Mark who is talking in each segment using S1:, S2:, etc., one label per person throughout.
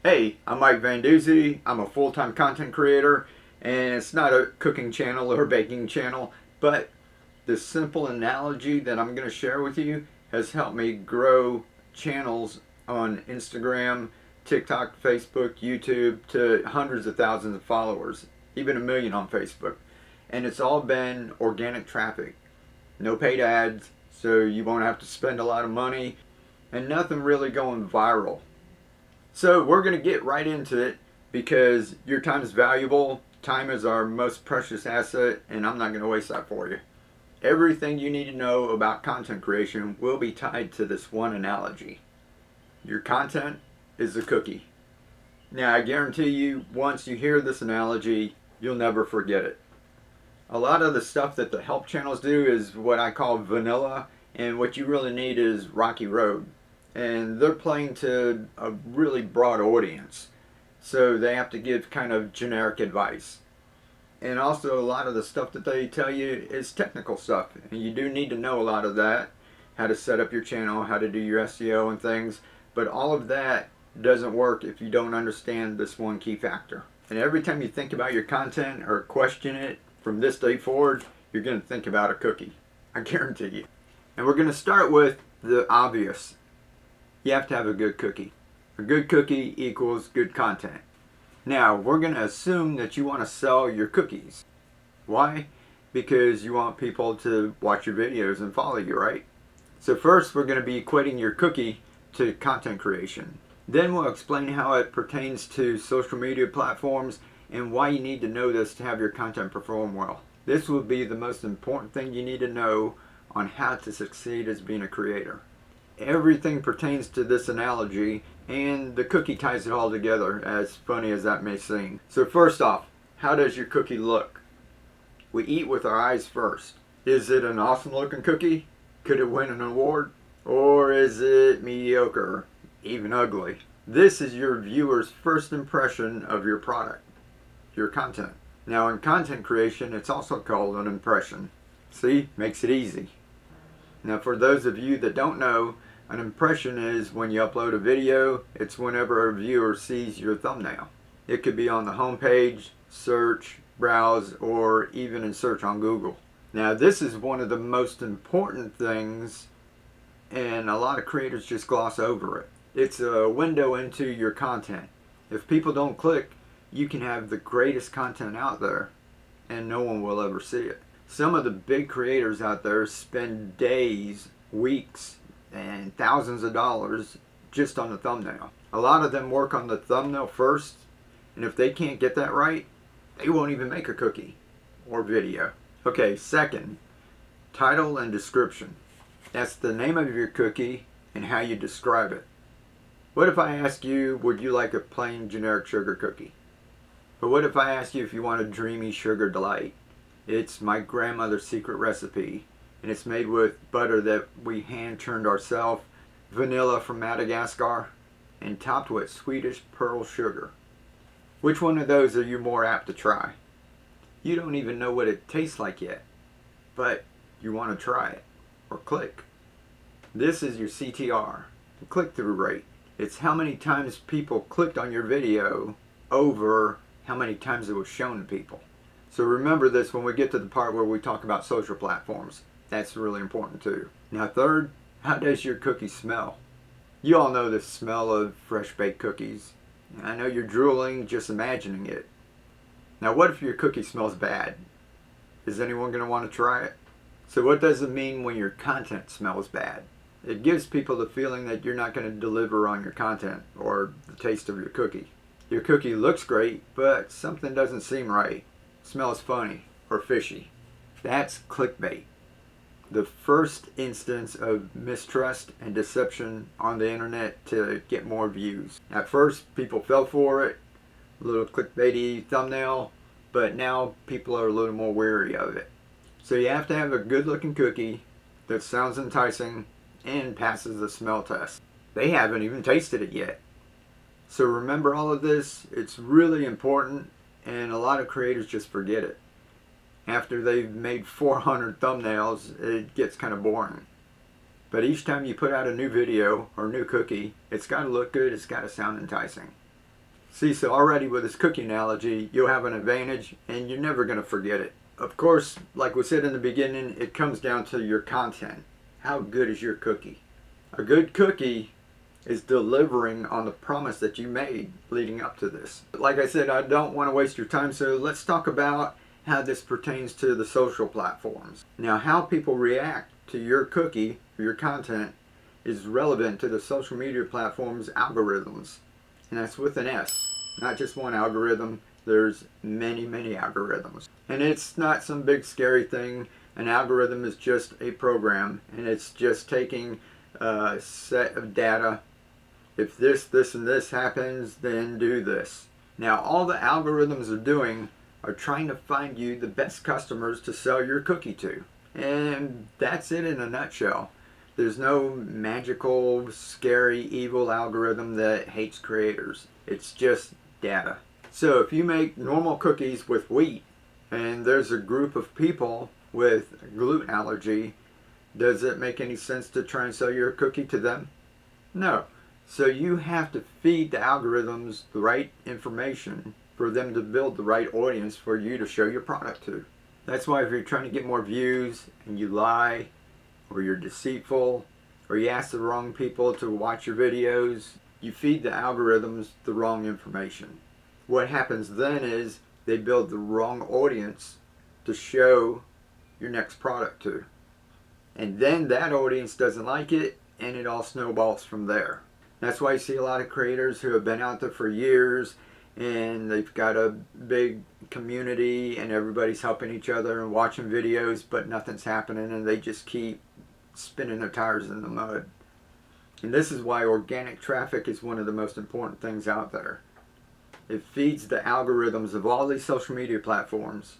S1: Hey, I'm Mike Van Duzy. I'm a full-time content creator, and it's not a cooking channel or baking channel, but the simple analogy that I'm going to share with you has helped me grow channels on Instagram, TikTok, Facebook, YouTube to hundreds of thousands of followers, even 1 million on Facebook. And it's all been organic traffic. No paid ads, so you won't have to spend a lot of money, and nothing really going viral. So we're going to get right into it because your time is valuable. Time is our most precious asset, and I'm not going to waste that for you. Everything you need to know about content creation will be tied to this one analogy. Your content is a cookie. Now, I guarantee you, once you hear this analogy, you'll never forget it. A lot of the stuff that the help channels do is what I call vanilla, and what you really need is Rocky Road. And they're playing to a really broad audience, so they have to give kind of generic advice. And also, a lot of the stuff that they tell you is technical stuff, and you do need to know a lot of that, how to set up your channel, how to do your SEO and things, but all of that doesn't work if you don't understand this one key factor. And every time you think about your content or question it from this day forward, you're going to think about a cookie. I guarantee you. And we're going to start with the obvious. You have to have a good cookie. A good cookie equals good content. Now, we're going to assume that you want to sell your cookies. Why? Because you want people to watch your videos and follow you, right? So first, we're going to be equating your cookie to content creation. Then we'll explain how it pertains to social media platforms and why you need to know this to have your content perform well. This will be the most important thing you need to know on how to succeed as being a creator. Everything pertains to this analogy, and the cookie ties it all together, as funny as that may seem. So first off, how does your cookie look? We eat with our eyes first. Is it an awesome looking cookie? Could it win an award? Or is it mediocre, even ugly? This is your viewer's first impression of your product, your content. Now in content creation, it's also called an impression. See, makes it easy. Now for those of you that don't know, an impression is when you upload a video, it's whenever a viewer sees your thumbnail. It could be on the home page, search, browse, or even in search on Google. Now this is one of the most important things, and a lot of creators just gloss over it. It's a window into your content. If people don't click, you can have the greatest content out there and no one will ever see it. Some of the big creators out there spend days, weeks, and thousands of dollars just on the thumbnail. A lot of them work on the thumbnail first, and if they can't get that right, they won't even make a cookie or video. Okay, second, title and description. That's the name of your cookie and how you describe it. What if I ask you, would you like a plain generic sugar cookie? But what if I ask you if you want a dreamy sugar delight? It's my grandmother's secret recipe, and it's made with butter that we hand churned ourselves, vanilla from Madagascar, and topped with Swedish pearl sugar. Which one of those are you more apt to try? You don't even know what it tastes like yet, but you want to try it, or click. This is your CTR, the click-through rate. It's how many times people clicked on your video over how many times it was shown to people. So remember this when we get to the part where we talk about social platforms. That's really important too. Now third, how does your cookie smell? You all know the smell of fresh baked cookies. I know you're drooling just imagining it. Now what if your cookie smells bad? Is anyone going to want to try it? So what does it mean when your content smells bad? It gives people the feeling that you're not going to deliver on your content or the taste of your cookie. Your cookie looks great, but something doesn't seem right. Smells funny or fishy. That's clickbait. The first instance of mistrust and deception on the internet to get more views. At first, people fell for it, a little clickbaity thumbnail, but now people are a little more wary of it. So you have to have a good looking cookie that sounds enticing and passes the smell test. They haven't even tasted it yet. So remember all of this, it's really important, and a lot of creators just forget it. After they've made 400 thumbnails, it gets kind of boring. But each time you put out a new video or new cookie, it's got to look good, it's got to sound enticing. See, so already with this cookie analogy, you'll have an advantage and you're never going to forget it. Of course, like we said in the beginning, it comes down to your content. How good is your cookie? A good cookie is delivering on the promise that you made leading up to this. Like I said, I don't want to waste your time, so let's talk about how this pertains to the social platforms. Now, how people react to your cookie, your content, is relevant to the social media platforms' algorithms. And that's with an S. Not just one algorithm, there's many, many algorithms. And it's not some big scary thing. An algorithm is just a program, and it's just taking a set of data. If this, and this happens, then do this. Now, all the algorithms are doing are trying to find you the best customers to sell your cookie to. And that's it in a nutshell. There's no magical, scary, evil algorithm that hates creators. It's just data. So if you make normal cookies with wheat and there's a group of people with gluten allergy, does it make any sense to try and sell your cookie to them? No. So you have to feed the algorithms the right information for them to build the right audience for you to show your product to. That's why if you're trying to get more views and you lie, or you're deceitful, or you ask the wrong people to watch your videos, you feed the algorithms the wrong information. What happens then is they build the wrong audience to show your next product to. And then that audience doesn't like it, and it all snowballs from there. That's why you see a lot of creators who have been out there for years, and they've got a big community, and everybody's helping each other and watching videos, but nothing's happening, and they just keep spinning their tires in the mud. And this is why organic traffic is one of the most important things out there. It feeds the algorithms of all these social media platforms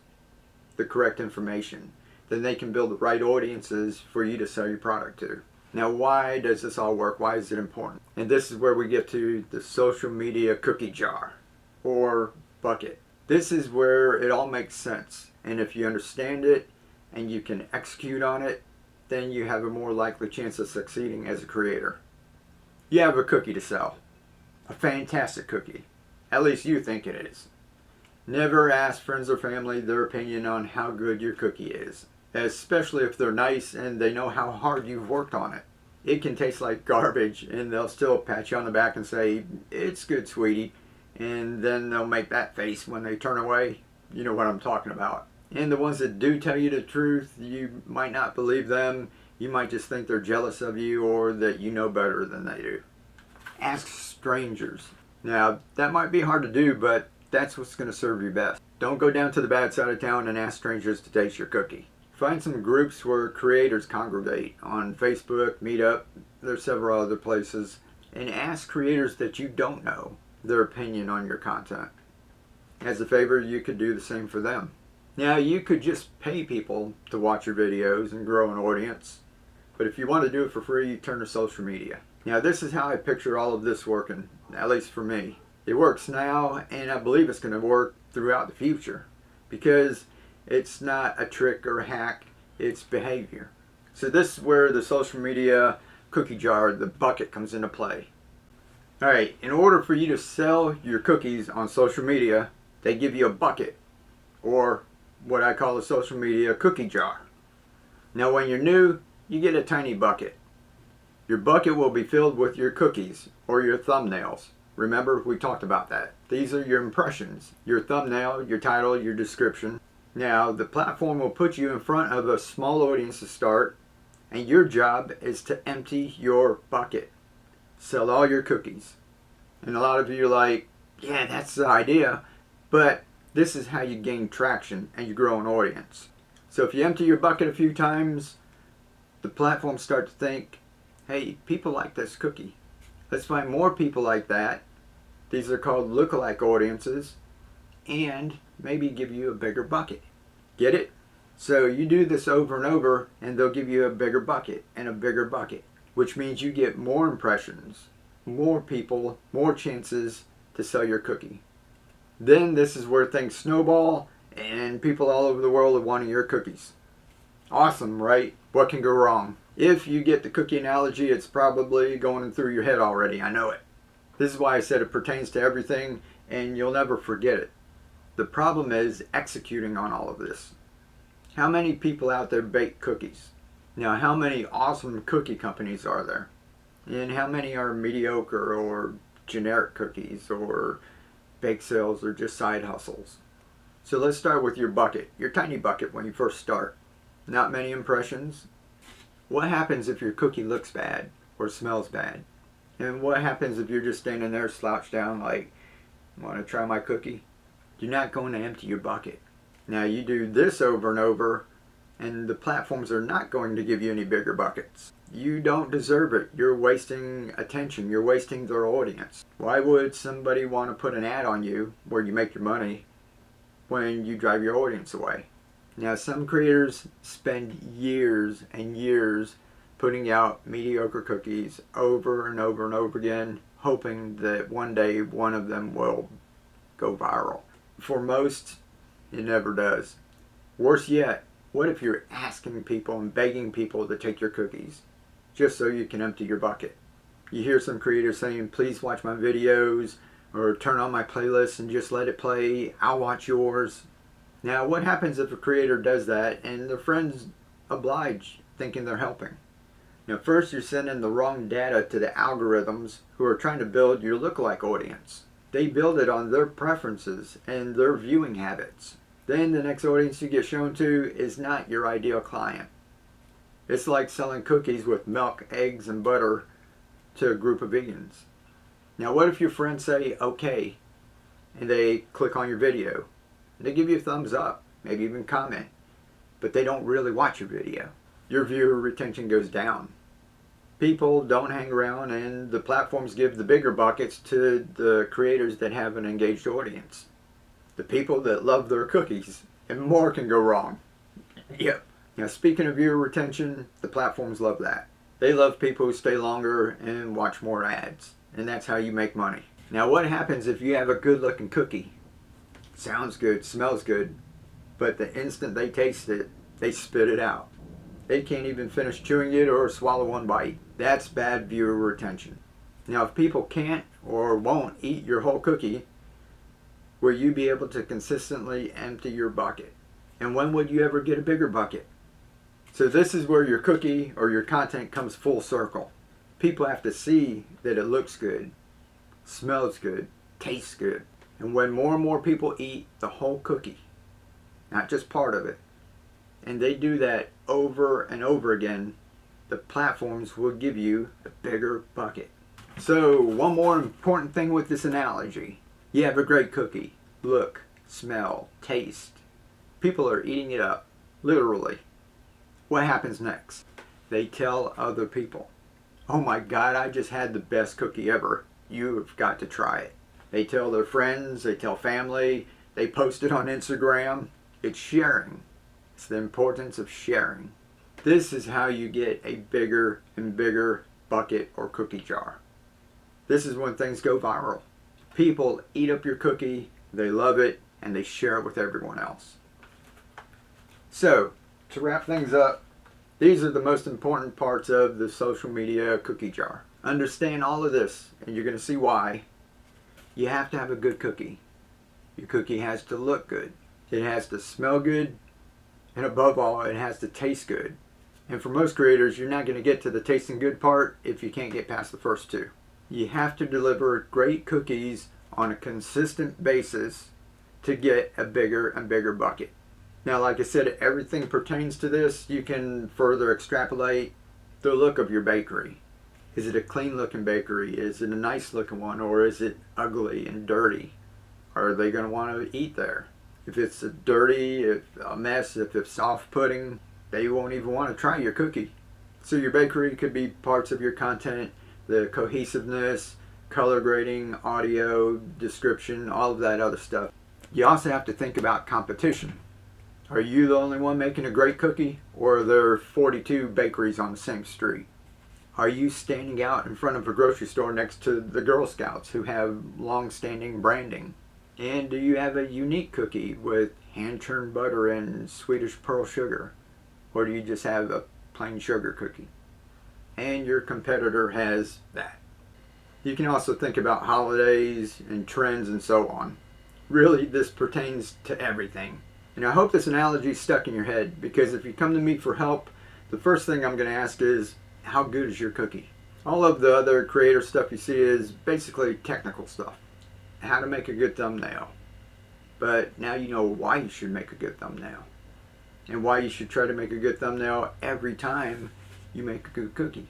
S1: the correct information. Then they can build the right audiences for you to sell your product to. Now, why does this all work? Why is it important? And this is where we get to the social media cookie jar or bucket. This is where it all makes sense. And if you understand it and you can execute on it, then you have a more likely chance of succeeding as a creator. You have a cookie to sell. A fantastic cookie. At least you think it is. Never ask friends or family their opinion on how good your cookie is, especially if they're nice and they know how hard you've worked on it. It can taste like garbage and they'll still pat you on the back and say, "It's good, sweetie." And then they'll make that face when they turn away. You know what I'm talking about. And the ones that do tell you the truth, you might not believe them. You might just think they're jealous of you or that you know better than they do. Ask strangers. Now, that might be hard to do, but that's what's going to serve you best. Don't go down to the bad side of town and ask strangers to taste your cookie. Find some groups where creators congregate on Facebook, Meetup, there's several other places, and ask creators that you don't know their opinion on your content. As a favor, you could do the same for them. Now, you could just pay people to watch your videos and grow an audience, but if you want to do it for free, you turn to social media. Now, this is how I picture all of this working, at least for me. It works now, and I believe it's going to work throughout the future, because it's not a trick or a hack, it's behavior. So this is where the social media cookie jar, the bucket, comes into play. Alright, in order for you to sell your cookies on social media, they give you a bucket, or what I call a social media cookie jar. Now when you're new, you get a tiny bucket. Your bucket will be filled with your cookies, or your thumbnails. Remember, we talked about that. These are your impressions, your thumbnail, your title, your description. Now, the platform will put you in front of a small audience to start, and your job is to empty your bucket. Sell all your cookies. And a lot of you are like, yeah, that's the idea, but this is how you gain traction and you grow an audience. So if you empty your bucket a few times, the platforms start to think, hey, people like this cookie. Let's find more people like that. These are called lookalike audiences, and maybe give you a bigger bucket. Get it? So you do this over and over, and they'll give you a bigger bucket and a bigger bucket, which means you get more impressions, more people, more chances to sell your cookie. Then this is where things snowball, and people all over the world are wanting your cookies. Awesome, right? What can go wrong? If you get the cookie analogy, it's probably going through your head already. I know it. This is why I said it pertains to everything, and you'll never forget it. The problem is executing on all of this. How many people out there bake cookies? Now, how many awesome cookie companies are there? And how many are mediocre or generic cookies or bake sales or just side hustles? So let's start with your bucket, your tiny bucket when you first start. Not many impressions. What happens if your cookie looks bad or smells bad? And what happens if you're just standing there slouched down like, want to try my cookie? You're not going to empty your bucket. Now you do this over and over, and the platforms are not going to give you any bigger buckets. You don't deserve it. You're wasting attention. You're wasting their audience. Why would somebody want to put an ad on you where you make your money when you drive your audience away? Now, some creators spend years and years putting out mediocre cookies over and over and over again, hoping that one day one of them will go viral. For most, it never does. Worse yet, what if you're asking people and begging people to take your cookies just so you can empty your bucket? You hear some creators saying, please watch my videos or turn on my playlist and just let it play. I'll watch yours. Now, what happens if a creator does that and their friends oblige, thinking they're helping? Now, first, you're sending the wrong data to the algorithms who are trying to build your lookalike audience. They build it on their preferences and their viewing habits. Then the next audience you get shown to is not your ideal client. It's like selling cookies with milk, eggs, and butter to a group of vegans. Now, what if your friends say, okay, and they click on your video? They give you a thumbs up, maybe even comment, but they don't really watch your video. Your viewer retention goes down. People don't hang around, and the platforms give the bigger buckets to the creators that have an engaged audience. The people that love their cookies, and more can go wrong. Yep. Now, speaking of viewer retention, the platforms love that. They love people who stay longer and watch more ads, and that's how you make money. Now, what happens if you have a good-looking cookie? Sounds good, smells good, but the instant they taste it, they spit it out. They can't even finish chewing it or swallow one bite. That's bad viewer retention. Now, if people can't or won't eat your whole cookie, will you be able to consistently empty your bucket? And when would you ever get a bigger bucket? So this is where your cookie or your content comes full circle. People have to see that it looks good, smells good, tastes good. And when more and more people eat the whole cookie, not just part of it, and they do that over and over again, the platforms will give you a bigger bucket. So one more important thing with this analogy. You have a great cookie. Look, smell, taste. People are eating it up, literally. What happens next? They tell other people, oh my God, I just had the best cookie ever. You have got to try it. They tell their friends, they tell family, they post it on Instagram. It's sharing. It's the importance of sharing. This is how you get a bigger and bigger bucket or cookie jar. This is when things go viral. People eat up your cookie, they love it, and they share it with everyone else. So, to wrap things up, these are the most important parts of the social media cookie jar. Understand all of this, and you're going to see why. You have to have a good cookie. Your cookie has to look good. It has to smell good. And above all, it has to taste good. And for most creators, you're not going to get to the tasting good part if you can't get past the first two. You have to deliver great cookies on a consistent basis to get a bigger and bigger bucket. Now, like I said, everything pertains to this. You can further extrapolate the look of your bakery. Is it a clean looking bakery? Is it a nice looking one? Or is it ugly and dirty? Are they going to want to eat there? If it's dirty, if a mess, if it's off-putting, they won't even want to try your cookie. So your bakery could be parts of your content, the cohesiveness, color grading, audio, description, all of that other stuff. You also have to think about competition. Are you the only one making a great cookie, or are there 42 bakeries on the same street? Are you standing out in front of a grocery store next to the Girl Scouts who have long-standing branding? And do you have a unique cookie with hand-churned butter and Swedish pearl sugar? Or do you just have a plain sugar cookie? And your competitor has that. You can also think about holidays and trends and so on. Really, this pertains to everything. And I hope this analogy stuck in your head, because if you come to me for help, the first thing I'm going to ask is, how good is your cookie? All of the other creator stuff you see is basically technical stuff. How to make a good thumbnail. But now you know why you should make a good thumbnail. And why you should try to make a good thumbnail every time you make a good cookie.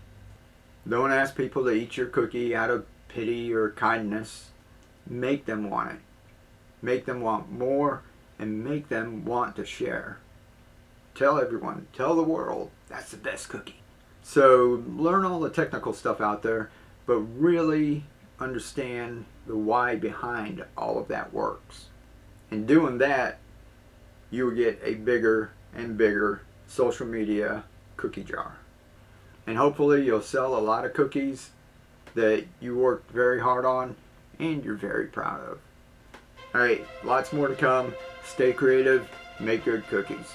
S1: Don't ask people to eat your cookie out of pity or kindness. Make them want it. Make them want more, and make them want to share. Tell everyone, tell the world, that's the best cookie. So learn all the technical stuff out there, but really understand the why behind all of that works. In doing that, you will get a bigger and bigger social media cookie jar. And hopefully you'll sell a lot of cookies that you worked very hard on and you're very proud of. Alright, lots more to come. Stay creative, make good cookies.